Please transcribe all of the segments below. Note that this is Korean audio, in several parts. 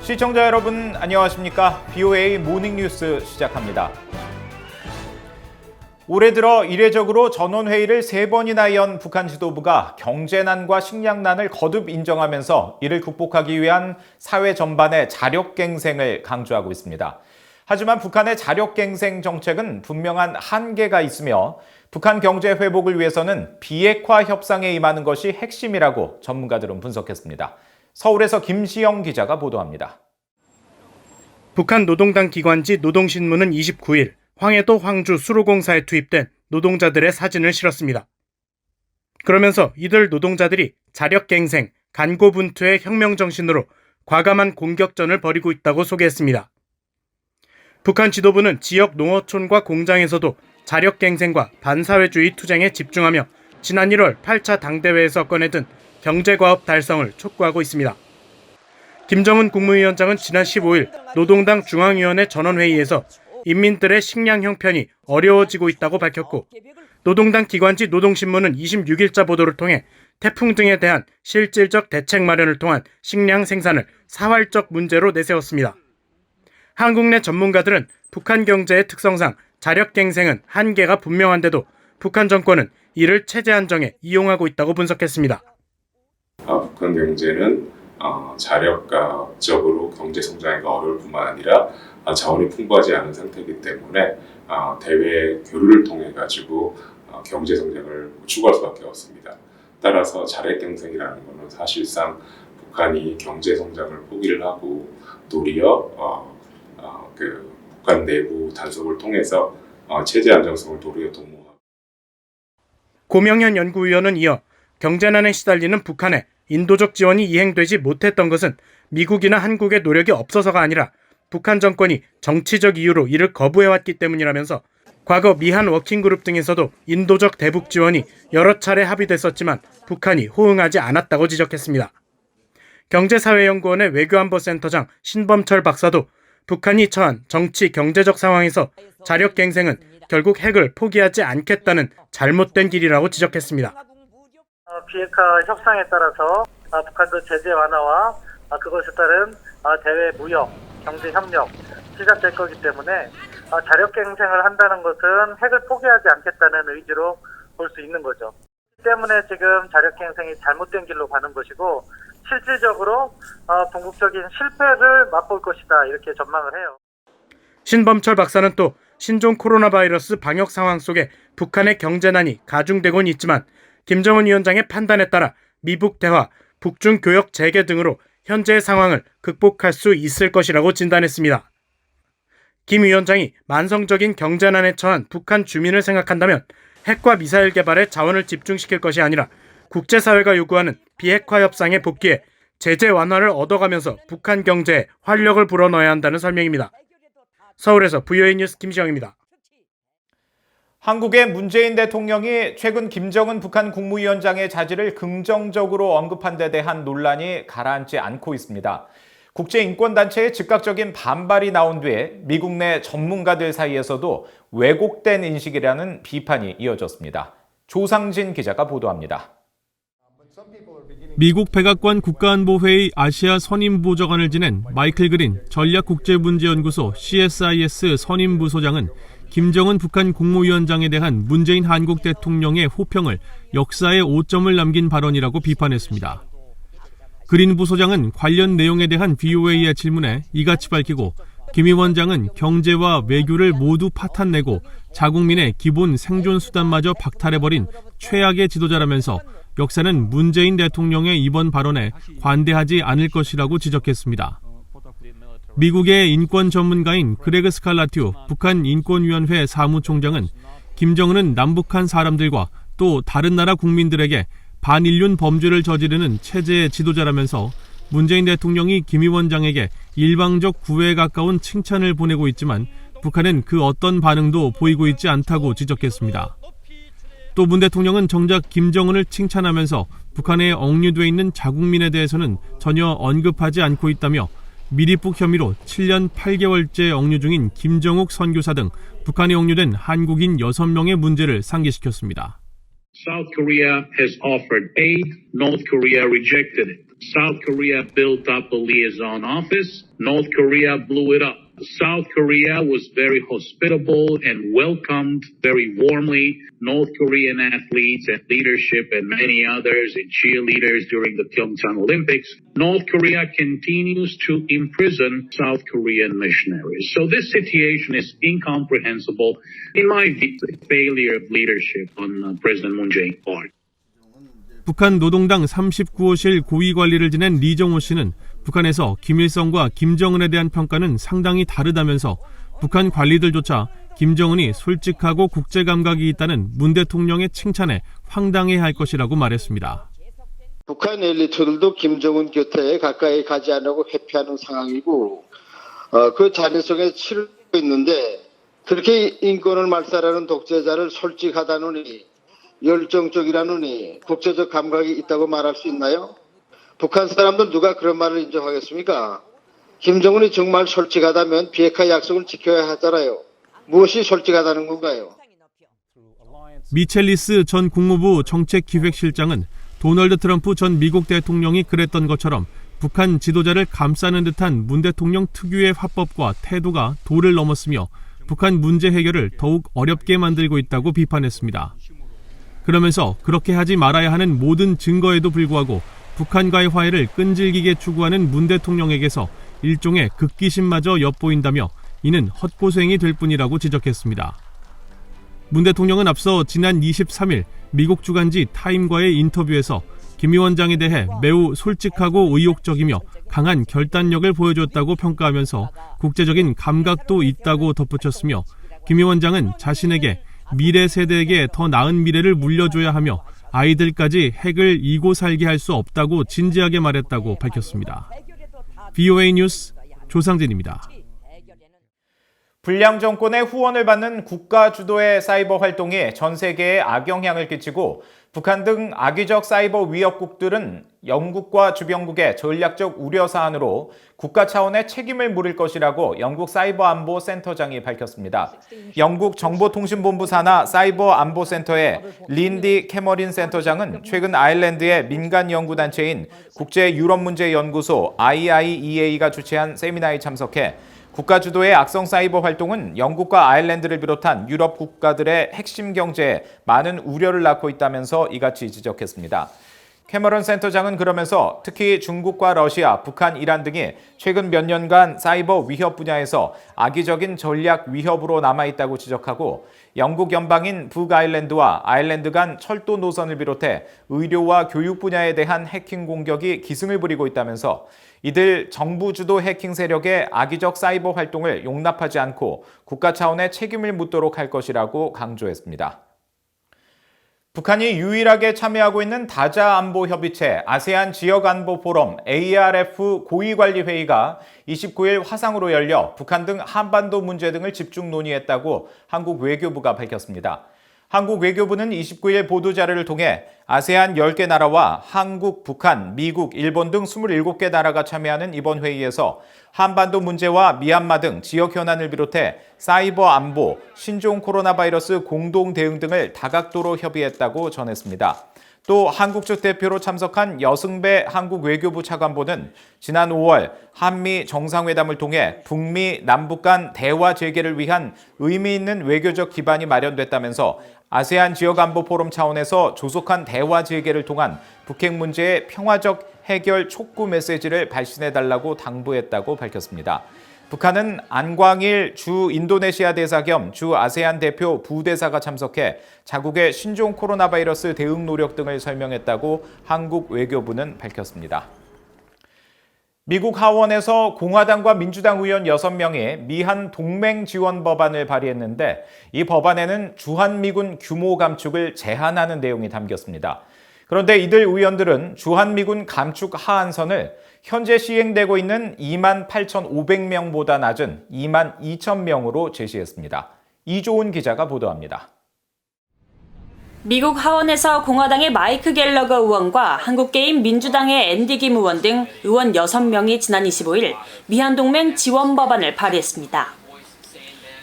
시청자 여러분 안녕하십니까? BOA 모닝뉴스 시작합니다. 올해 들어 이례적으로 전원회의를 3번이나 연 북한 지도부가 경제난과 식량난을 거듭 인정하면서 이를 극복하기 위한 사회 전반의 자력갱생을 강조하고 있습니다. 하지만 북한의 자력갱생 정책은 분명한 한계가 있으며 북한 경제 회복을 위해서는 비핵화 협상에 임하는 것이 핵심이라고 전문가들은 분석했습니다. 서울에서 김시영 기자가 보도합니다. 북한 노동당 기관지 노동신문은 29일 황해도 황주 수로공사에 투입된 노동자들의 사진을 실었습니다. 그러면서 이들 노동자들이 자력갱생, 간고분투의 혁명정신으로 과감한 공격전을 벌이고 있다고 소개했습니다. 북한 지도부는 지역 농어촌과 공장에서도 자력갱생과 반사회주의 투쟁에 집중하며 지난 1월 8차 당대회에서 꺼내든 경제과업 달성을 촉구하고 있습니다. 김정은 국무위원장은 지난 15일 노동당 중앙위원회 전원회의에서 인민들의 식량 형편이 어려워지고 있다고 밝혔고, 노동당 기관지 노동신문은 26일자 보도를 통해 태풍 등에 대한 실질적 대책 마련을 통한 식량 생산을 사활적 문제로 내세웠습니다. 한국 내 전문가들은 북한 경제의 특성상 자력갱생은 한계가 분명한데도 북한 정권은 이를 체제 안정에 이용하고 있다고 분석했습니다. 북한 경제는 자력적으로 경제 성장이 어려울 뿐만 아니라 자원이 풍부하지 않은 상태이기 때문에 대외 교류를 통해 가지고 경제 성장을 추구할 수밖에 없습니다. 따라서 자력갱생이라는 것은 사실상 북한이 경제 성장을 포기를 하고 도리어 북한 내부 단속을 통해서 체제 안정성을 도리어 도모하고. 고명현 연구위원은 이어 경제난에 시달리는 북한에 인도적 지원이 이행되지 못했던 것은 미국이나 한국의 노력이 없어서가 아니라 북한 정권이 정치적 이유로 이를 거부해왔기 때문이라면서 과거 미한 워킹그룹 등에서도 인도적 대북 지원이 여러 차례 합의됐었지만 북한이 호응하지 않았다고 지적했습니다. 경제사회연구원의 외교안보센터장 신범철 박사도 북한이 처한 정치 경제적 상황에서 자력갱생은 결국 핵을 포기하지 않겠다는 잘못된 길이라고 지적했습니다. 비핵화 협상에 따라서 북한도 제재 완화와 그것에 따른 대외 무역, 경제 협력 시작될 거기 때문에 자력갱생을 한다는 것은 핵을 포기하지 않겠다는 의지로 볼 수 있는 거죠. 때문에 지금 자력갱생이 잘못된 길로 가는 것이고 실질적으로 궁극적인 실패를 맛볼 것이다 이렇게 전망을 해요. 신범철 박사는 또 신종 코로나 바이러스 방역 상황 속에 북한의 경제난이 가중되곤 있지만 김정은 위원장의 판단에 따라 미북 대화, 북중 교역 재개 등으로 현재의 상황을 극복할 수 있을 것이라고 진단했습니다. 김 위원장이 만성적인 경제난에 처한 북한 주민을 생각한다면 핵과 미사일 개발에 자원을 집중시킬 것이 아니라 국제사회가 요구하는 비핵화 협상에 복귀해 제재 완화를 얻어가면서 북한 경제에 활력을 불어넣어야 한다는 설명입니다. 서울에서 BOA 뉴스 김시영입니다. 한국의 문재인 대통령이 최근 김정은 북한 국무위원장의 자질을 긍정적으로 언급한 데 대한 논란이 가라앉지 않고 있습니다. 국제인권단체의 즉각적인 반발이 나온 뒤에 미국 내 전문가들 사이에서도 왜곡된 인식이라는 비판이 이어졌습니다. 조상진 기자가 보도합니다. 미국 백악관 국가안보회의 아시아 선임부조관을 지낸 마이클 그린 전략국제문제연구소 CSIS 선임부소장은 김정은 북한 국무위원장에 대한 문재인 한국 대통령의 호평을 역사의 오점을 남긴 발언이라고 비판했습니다. 그린 부소장은 관련 내용에 대한 BOA의 질문에 이같이 밝히고 김 위원장은 경제와 외교를 모두 파탄내고 자국민의 기본 생존 수단마저 박탈해버린 최악의 지도자라면서 역사는 문재인 대통령의 이번 발언에 관대하지 않을 것이라고 지적했습니다. 미국의 인권 전문가인 그레그 스칼라튜 북한 인권위원회 사무총장은 김정은은 남북한 사람들과 또 다른 나라 국민들에게 반인륜 범죄를 저지르는 체제의 지도자라면서 문재인 대통령이 김 위원장에게 일방적 구애에 가까운 칭찬을 보내고 있지만 북한은 그 어떤 반응도 보이고 있지 않다고 지적했습니다. 또 문 대통령은 정작 김정은을 칭찬하면서 북한에 억류돼 있는 자국민에 대해서는 전혀 언급하지 않고 있다며 미리북 혐의로 7년 8개월째 억류 중인 김정욱 선교사 등 북한에 억류된 한국인 6명의 문제를 상기시켰습니다. South Korea has offered aid. North Korea rejected it. South Korea built up a liaison office. North Korea blew it up. South Korea was very hospitable and welcomed very warmly North Korean athletes and leadership and many others and cheerleaders during the Pyeongchang Olympics. North Korea continues to imprison South Korean missionaries. So this situation is incomprehensible. In my view, the failure of leadership on President Moon Jae-in's part. 북한 노동당 39호실 고위 관리를 지낸 리정호 씨는 북한에서 김일성과 김정은에 대한 평가는 상당히 다르다면서 북한 관리들조차 김정은이 솔직하고 국제 감각이 있다는 문 대통령의 칭찬에 황당해할 것이라고 말했습니다. 북한 엘리트들도 김정은 곁에 가까이 가지 않으려고 회피하는 상황이고 그 잔인성에 치르고 있는데 그렇게 인권을 말살하는 독재자를 솔직하다느니 열정적이라느니 국제적 감각이 있다고 말할 수 있나요? 북한 사람들 누가 그런 말을 인정하겠습니까? 김정은이 정말 솔직하다면 비핵화 약속을 지켜야 하잖아요. 무엇이 솔직하다는 건가요? 미첼리스 전 국무부 정책기획실장은 도널드 트럼프 전 미국 대통령이 그랬던 것처럼 북한 지도자를 감싸는 듯한 문 대통령 특유의 화법과 태도가 도를 넘었으며 북한 문제 해결을 더욱 어렵게 만들고 있다고 비판했습니다. 그러면서 그렇게 하지 말아야 하는 모든 증거에도 불구하고 북한과의 화해를 끈질기게 추구하는 문 대통령에게서 일종의 극기심마저 엿보인다며 이는 헛고생이 될 뿐이라고 지적했습니다. 문 대통령은 앞서 지난 23일 미국 주간지 타임과의 인터뷰에서 김 위원장에 대해 매우 솔직하고 의욕적이며 강한 결단력을 보여줬다고 평가하면서 국제적인 감각도 있다고 덧붙였으며 김 위원장은 자신에게 미래 세대에게 더 나은 미래를 물려줘야 하며 아이들까지 핵을 이고 살게 할 수 없다고 진지하게 말했다고 밝혔습니다. VOA 뉴스 조상진입니다. 불량 정권의 후원을 받는 국가 주도의 사이버 활동이 전 세계에 악영향을 끼치고 북한 등 악의적 사이버 위협국들은 영국과 주변국의 전략적 우려 사안으로 국가 차원의 책임을 물을 것이라고 영국 사이버 안보 센터장이 밝혔습니다. 영국 정보통신본부 산하 사이버 안보 센터의 린디 캐머린 센터장은 최근 아일랜드의 민간 연구단체인 국제유럽문제연구소 IIEA가 주최한 세미나에 참석해 국가 주도의 악성 사이버 활동은 영국과 아일랜드를 비롯한 유럽 국가들의 핵심 경제에 많은 우려를 낳고 있다면서 이같이 지적했습니다. 캐머런 센터장은 그러면서 특히 중국과 러시아, 북한, 이란 등이 최근 몇 년간 사이버 위협 분야에서 악의적인 전략 위협으로 남아있다고 지적하고 영국 연방인 북아일랜드와 아일랜드 간 철도 노선을 비롯해 의료와 교육 분야에 대한 해킹 공격이 기승을 부리고 있다면서 이들 정부 주도 해킹 세력의 악의적 사이버 활동을 용납하지 않고 국가 차원의 책임을 묻도록 할 것이라고 강조했습니다. 북한이 유일하게 참여하고 있는 다자안보협의체 아세안 지역안보포럼 ARF 고위관리회의가 29일 화상으로 열려 북한 등 한반도 문제 등을 집중 논의했다고 한국 외교부가 밝혔습니다. 한국 외교부는 29일 보도자료를 통해 아세안 10개 나라와 한국, 북한, 미국, 일본 등 27개 나라가 참여하는 이번 회의에서 한반도 문제와 미얀마 등 지역 현안을 비롯해 사이버 안보, 신종 코로나 바이러스 공동 대응 등을 다각도로 협의했다고 전했습니다. 또 한국 측 대표로 참석한 여승배 한국 외교부 차관보는 지난 5월 한미 정상회담을 통해 북미, 남북 간 대화 재개를 위한 의미 있는 외교적 기반이 마련됐다면서 아세안 지역안보 포럼 차원에서 조속한 대화 재개를 통한 북핵 문제의 평화적 해결 촉구 메시지를 발신해달라고 당부했다고 밝혔습니다. 북한은 안광일 주 인도네시아 대사 겸 주 아세안 대표 부대사가 참석해 자국의 신종 코로나 바이러스 대응 노력 등을 설명했다고 한국 외교부는 밝혔습니다. 미국 하원에서 공화당과 민주당 의원 6명이 미한 동맹 지원 법안을 발의했는데 이 법안에는 주한미군 규모 감축을 제한하는 내용이 담겼습니다. 그런데 이들 의원들은 주한미군 감축 하한선을 현재 시행되고 있는 28,500명보다 낮은 22,000명으로 제시했습니다. 이조은 기자가 보도합니다. 미국 하원에서 공화당의 마이크 갤러거 의원과 한국계인 민주당의 앤디 김 의원 등 의원 6명이 지난 25일 미한동맹 지원 법안을 발의했습니다.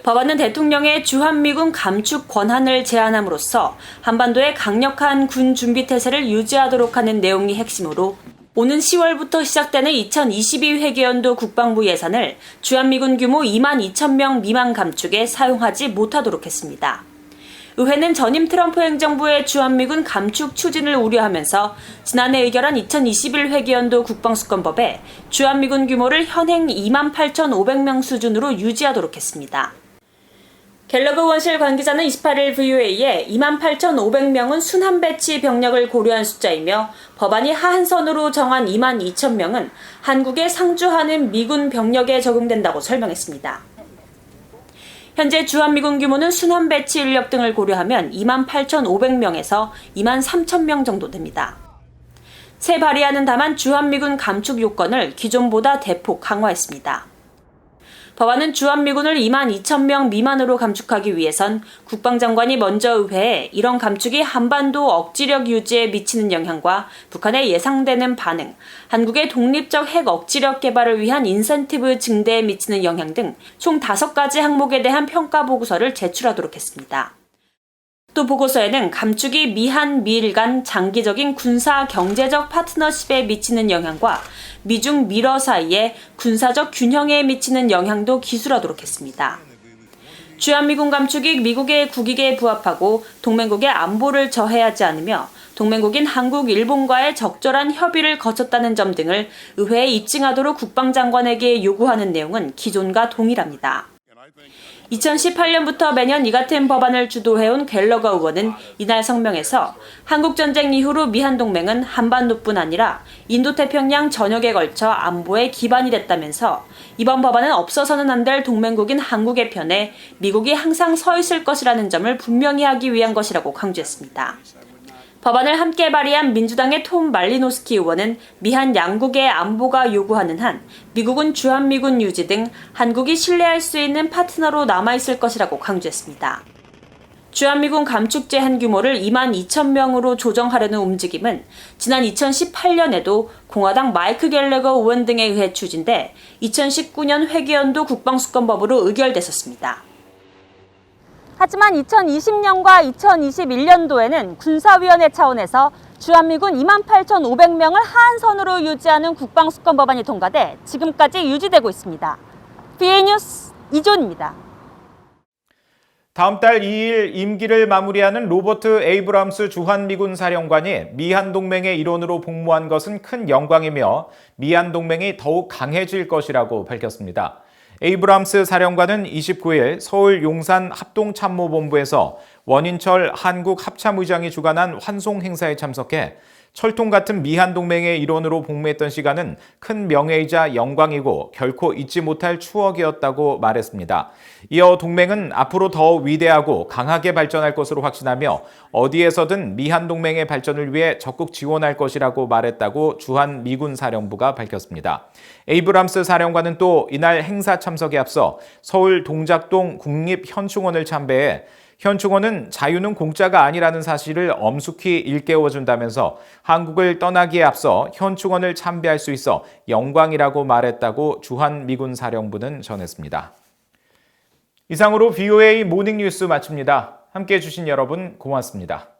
법안은 대통령의 주한미군 감축 권한을 제한함으로써 한반도의 강력한 군 준비 태세를 유지하도록 하는 내용이 핵심으로 오는 10월부터 시작되는 2022 회계연도 국방부 예산을 주한미군 규모 22,000명 미만 감축에 사용하지 못하도록 했습니다. 의회는 전임 트럼프 행정부의 주한미군 감축 추진을 우려하면서 지난해 의결한 2021 회계연도 국방수권법에 주한미군 규모를 현행 28,500명 수준으로 유지하도록 했습니다. 갤러그 의원실 관계자는 28일 VOA에 28,500명은 순환 배치 병력을 고려한 숫자이며 법안이 하한선으로 정한 22,000명은 한국에 상주하는 미군 병력에 적용된다고 설명했습니다. 현재 주한미군 규모는 순환 배치 인력 등을 고려하면 28,500명에서 23,000명 정도 됩니다. 새 발의안은 다만 주한미군 감축 요건을 기존보다 대폭 강화했습니다. 법안은 주한미군을 22,000명 미만으로 감축하기 위해선 국방장관이 먼저 의회에 이런 감축이 한반도 억지력 유지에 미치는 영향과 북한의 예상되는 반응, 한국의 독립적 핵 억지력 개발을 위한 인센티브 증대에 미치는 영향 등 총 5가지 항목에 대한 평가 보고서를 제출하도록 했습니다. 또 보고서에는 감축이 미한, 미일 간 장기적인 군사 경제적 파트너십에 미치는 영향과 미중 미러 사이의 군사적 균형에 미치는 영향도 기술하도록 했습니다. 주한미군 감축이 미국의 국익에 부합하고 동맹국의 안보를 저해하지 않으며 동맹국인 한국, 일본과의 적절한 협의를 거쳤다는 점 등을 의회에 입증하도록 국방장관에게 요구하는 내용은 기존과 동일합니다. 2018년부터 매년 이 같은 법안을 주도해온 갤러거 의원은 이날 성명에서 한국전쟁 이후로 미한동맹은 한반도뿐 아니라 인도태평양 전역에 걸쳐 안보의 기반이 됐다면서 이번 법안은 없어서는 안 될 동맹국인 한국의 편에 미국이 항상 서 있을 것이라는 점을 분명히 하기 위한 것이라고 강조했습니다. 법안을 함께 발의한 민주당의 톰 말리노스키 의원은 미한 양국의 안보가 요구하는 한 미국은 주한미군 유지 등 한국이 신뢰할 수 있는 파트너로 남아있을 것이라고 강조했습니다. 주한미군 감축 제한 규모를 22,000명으로 조정하려는 움직임은 지난 2018년에도 공화당 마이크 갤러거 의원 등에 의해 추진돼 2019년 회계연도 국방수권법으로 의결됐었습니다. 하지만 2020년과 2021년도에는 군사위원회 차원에서 주한미군 28,500명을 하한선으로 유지하는 국방수권 법안이 통과돼 지금까지 유지되고 있습니다. BA 뉴스 이존입니다. 다음 달 2일 임기를 마무리하는 로버트 에이브람스 주한미군 사령관이 미한동맹의 일원으로 복무한 것은 큰 영광이며 미한동맹이 더욱 강해질 것이라고 밝혔습니다. 에이브람스 사령관은 29일 서울 용산 합동참모본부에서 원인철 한국 합참의장이 주관한 환송 행사에 참석해 철통 같은 미한동맹의 일원으로 복무했던 시간은 큰 명예이자 영광이고 결코 잊지 못할 추억이었다고 말했습니다. 이어 동맹은 앞으로 더 위대하고 강하게 발전할 것으로 확신하며 어디에서든 미한동맹의 발전을 위해 적극 지원할 것이라고 말했다고 주한미군 사령부가 밝혔습니다. 에이브람스 사령관은 또 이날 행사 참석에 앞서 서울 동작동 국립현충원을 참배해 현충원은 자유는 공짜가 아니라는 사실을 엄숙히 일깨워준다면서 한국을 떠나기에 앞서 현충원을 참배할 수 있어 영광이라고 말했다고 주한미군 사령부는 전했습니다. 이상으로 VOA 모닝뉴스 마칩니다. 함께해 주신 여러분 고맙습니다.